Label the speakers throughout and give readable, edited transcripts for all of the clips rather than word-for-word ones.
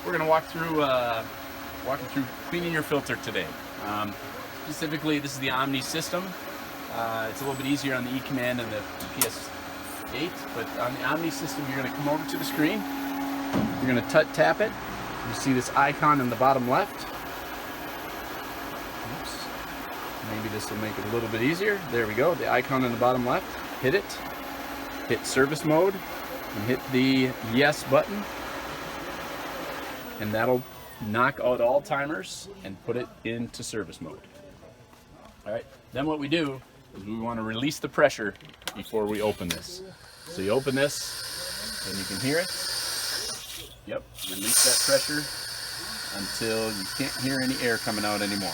Speaker 1: we're going to walk you through cleaning your filter today. Specifically, this is the Omni system. It's a little bit easier on the E-Command and the PS8, but on the Omni system, you're going to come over to the screen. You're going to tap it. You see this icon in the bottom left. Oops. Maybe this will make it a little bit easier. There we go. The icon in the bottom left. Hit it. Hit service mode and hit the yes button. And that'll knock out all timers and put it into service mode. All right. Then what we do is we want to release the pressure before we open this. So you open this and you can hear it. Yep, release that pressure until you can't hear any air coming out anymore.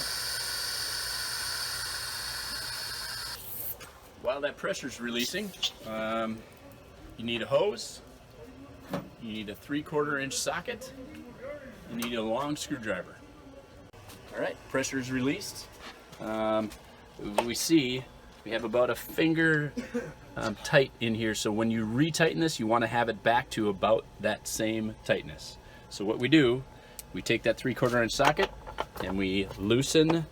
Speaker 1: While that pressure's releasing, you need a hose, you need a 3/4 inch socket, you need a long screwdriver. All right, pressure is released. We see we have about a finger tight in here, so when you retighten this, you want to have it back to about that same tightness. So what we do, we take that 3/4 inch socket and we loosen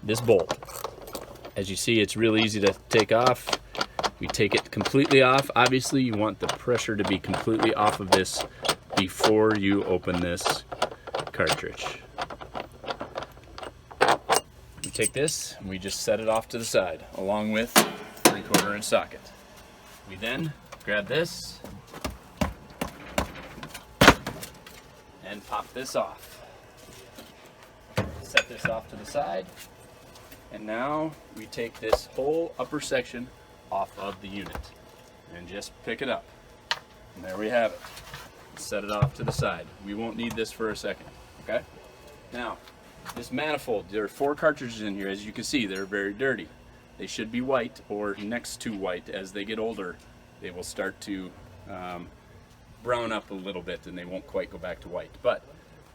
Speaker 1: this bolt. As you see, it's real easy to take off. We take it completely off. Obviously, you want the pressure to be completely off of this before you open this cartridge. We take this and we just set it off to the side along with 3/4 inch socket. We then grab this and pop this off. Set this off to the side. And now we take this whole upper section off of the unit and just pick it up. And there we have it. Set it off to the side. We won't need this for a second, okay? Now, this manifold, there are 4 cartridges in here. As you can see, they're very dirty. They should be white or next to white. As they get older, they will start to brown up a little bit and they won't quite go back to white. But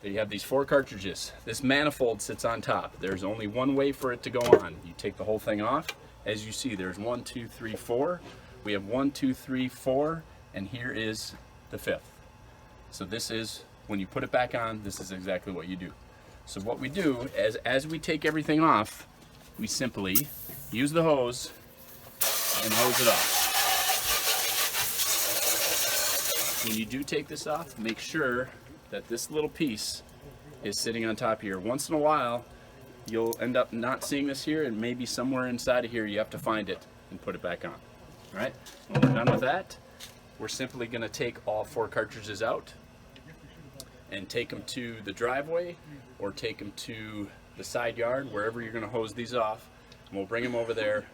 Speaker 1: there you have these 4 cartridges. This manifold sits on top. There's only one way for it to go on. You take the whole thing off. As you see, there's 1, 2, 3, 4. We have 1, 2, 3, 4, and here is the 5th. So this is, when you put it back on, this is exactly what you do. So what we do, as we take everything off, we simply use the hose and hose it off. When you do take this off, make sure that this little piece is sitting on top here. Once in a while, you'll end up not seeing this here, and maybe somewhere inside of here you have to find it and put it back on. All right, when we're done with that, we're simply going to take all 4 cartridges out and take them to the driveway or take them to the side yard, wherever you're going to hose these off, and we'll bring them over there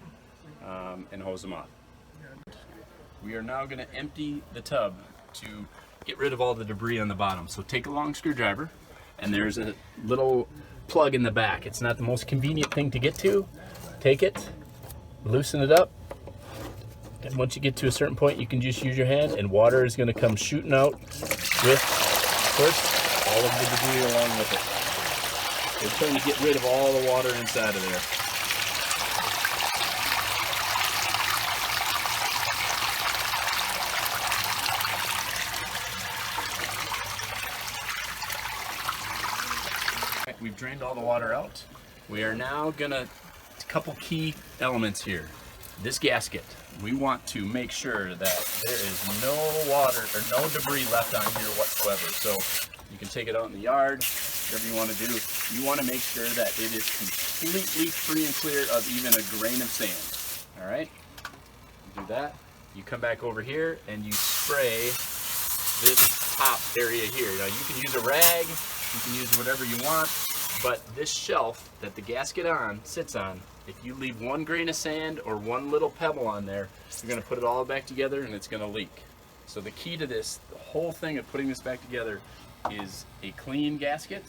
Speaker 1: and hose them off. We are now going to empty the tub to get rid of all the debris on the bottom. So take a long screwdriver, and there's a little plug in the back. It's not the most convenient thing to get to. Take it, loosen it up, and once you get to a certain point, you can just use your hand, and water is going to come shooting out with, of course, all of the debris along with it. We're trying to get rid of all the water inside of there. We've drained all the water out. We are now gonna, a couple key elements here. This gasket, we want to make sure that there is no water or no debris left on here whatsoever. So you can take it out in the yard, whatever you want to do. You want to make sure that it is completely free and clear of even a grain of sand. All right, you do that. You come back over here and you spray this top area here. Now you can use a rag, you can use whatever you want. But this shelf that the gasket sits on, if you leave one grain of sand or one little pebble on there, you're going to put it all back together and it's going to leak. So the key to this, the whole thing of putting this back together, is a clean gasket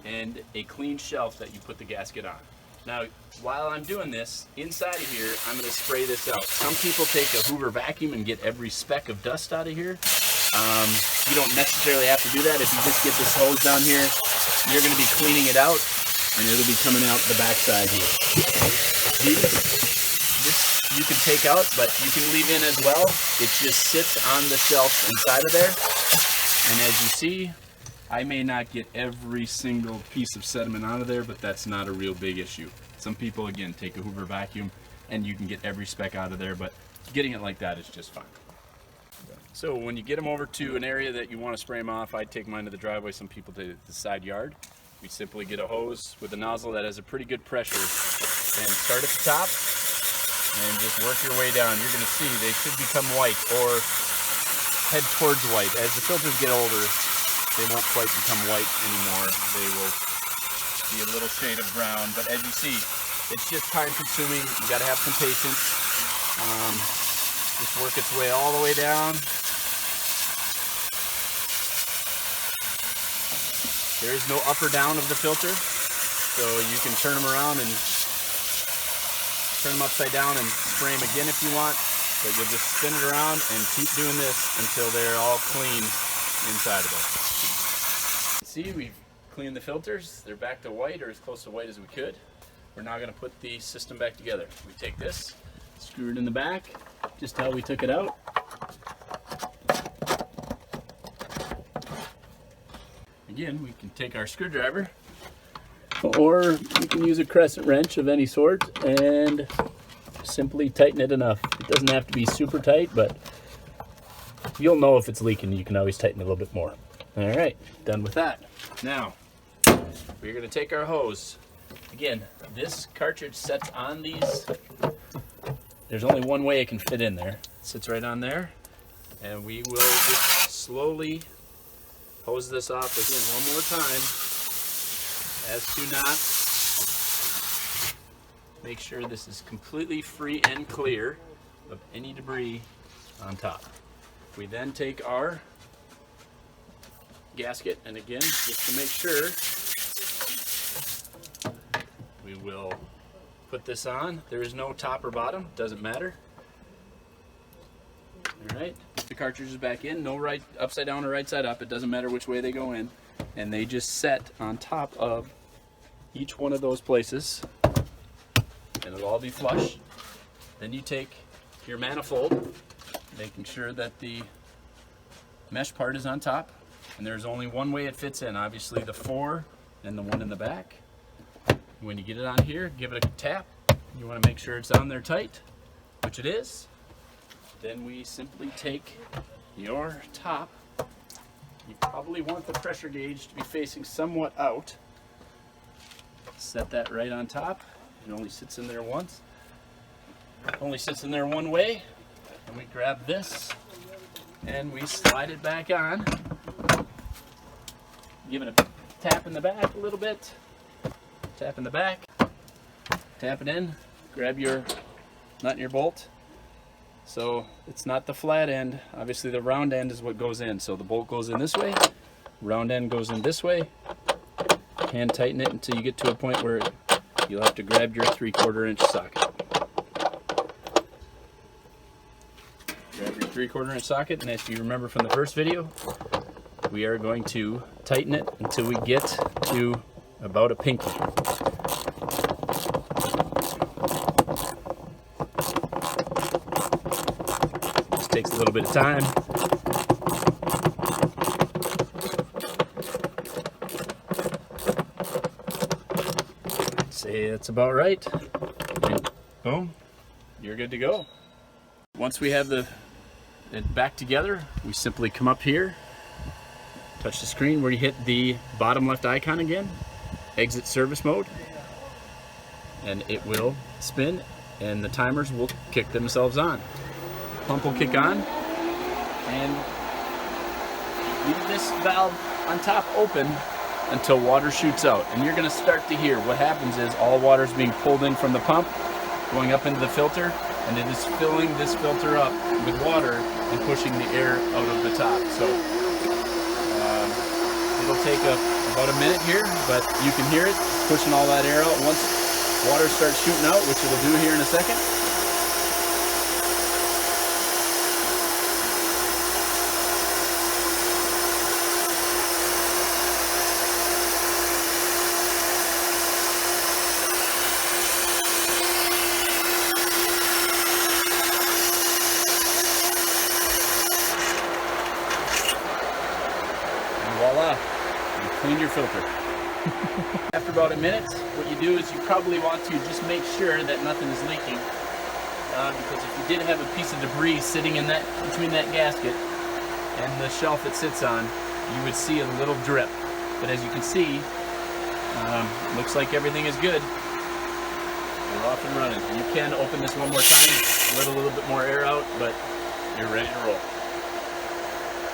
Speaker 1: and a clean shelf that you put the gasket on. Now, while I'm doing this, inside of here, I'm going to spray this out. Some people take a Hoover vacuum and get every speck of dust out of here. You don't necessarily have to do that. If you just get this hose down here, you're going to be cleaning it out, and it'll be coming out the backside here. This you can take out, but you can leave in as well. It just sits on the shelf inside of there. And as you see, I may not get every single piece of sediment out of there, but that's not a real big issue. Some people, again, take a Hoover vacuum and you can get every speck out of there, but getting it like that is just fine. So when you get them over to an area that you want to spray them off, I'd take mine to the driveway, some people to the side yard. We simply get a hose with a nozzle that has a pretty good pressure and start at the top and just work your way down. You're going to see they should become white or head towards white. As the filters get older, they won't quite become white anymore. They will be a little shade of brown, but as you see, it's just time consuming. You got to have some patience. Just work its way all the way down. There is no up or down of the filter, so you can turn them around and turn them upside down and spray them again if you want, but you'll just spin it around and keep doing this until they're all clean inside of it. See, we've cleaned the filters. They're back to white, or as close to white as we could. We're now going to put the system back together. We take this, screw it in the back, just how we took it out. Again, we can take our screwdriver, or we can use a crescent wrench of any sort and simply tighten it enough. It doesn't have to be super tight, but you'll know if it's leaking. You can always tighten it a little bit more. All right, done with that. Now, we're going to take our hose. Again, this cartridge sets on these. There's only one way it can fit in there. It sits right on there, and we will just slowly hose this off again one more time as to not make sure this is completely free and clear of any debris on top. We then take our gasket, and again, just to make sure, we will put this on. There is no top or bottom, doesn't matter. All right, the cartridge is back in, no right upside down or right side up, it doesn't matter which way they go in, and they just set on top of each one of those places, and it'll all be flush. Then you take your manifold, making sure that the mesh part is on top, and there's only one way it fits in, obviously the 4 and the one in the back. When you get it on here, give it a tap. You want to make sure it's on there tight, which it is. Then we simply take your top. You probably want the pressure gauge to be facing somewhat out. Set that right on top. It only sits in there once. It only sits in there one way. And we grab this and we slide it back on. Give it a tap in the back a little bit. Tap in the back. Tap it in. Grab your nut and your bolt. So it's not the flat end. Obviously the round end is what goes in. So the bolt goes in this way, round end goes in this way. Hand tighten it until you get to a point where you'll have to grab your 3/4 inch socket. Grab your 3/4 inch socket, and if you remember from the first video, we are going to tighten it until we get to about a pinky. Takes a little bit of time. Say that's about right. And boom, you're good to go. Once we have it back together, we simply come up here, touch the screen where you hit the bottom left icon again, exit service mode, and it will spin and the timers will kick themselves on. Pump will kick on, and leave this valve on top open until water shoots out. And you're going to start to hear what happens is all water is being pulled in from the pump, going up into the filter, and it is filling this filter up with water and pushing the air out of the top. So it'll take about a minute here, but you can hear it pushing all that air out. Once water starts shooting out, which it'll do here in a second, voila, and clean your filter. After about a minute, what you do is you probably want to just make sure that nothing is leaking, because if you did have a piece of debris sitting in that between that gasket and the shelf it sits on, you would see a little drip. But as you can see, looks like everything is good. We're off and running. You can open this one more time, let a little bit more air out, but you're ready to roll.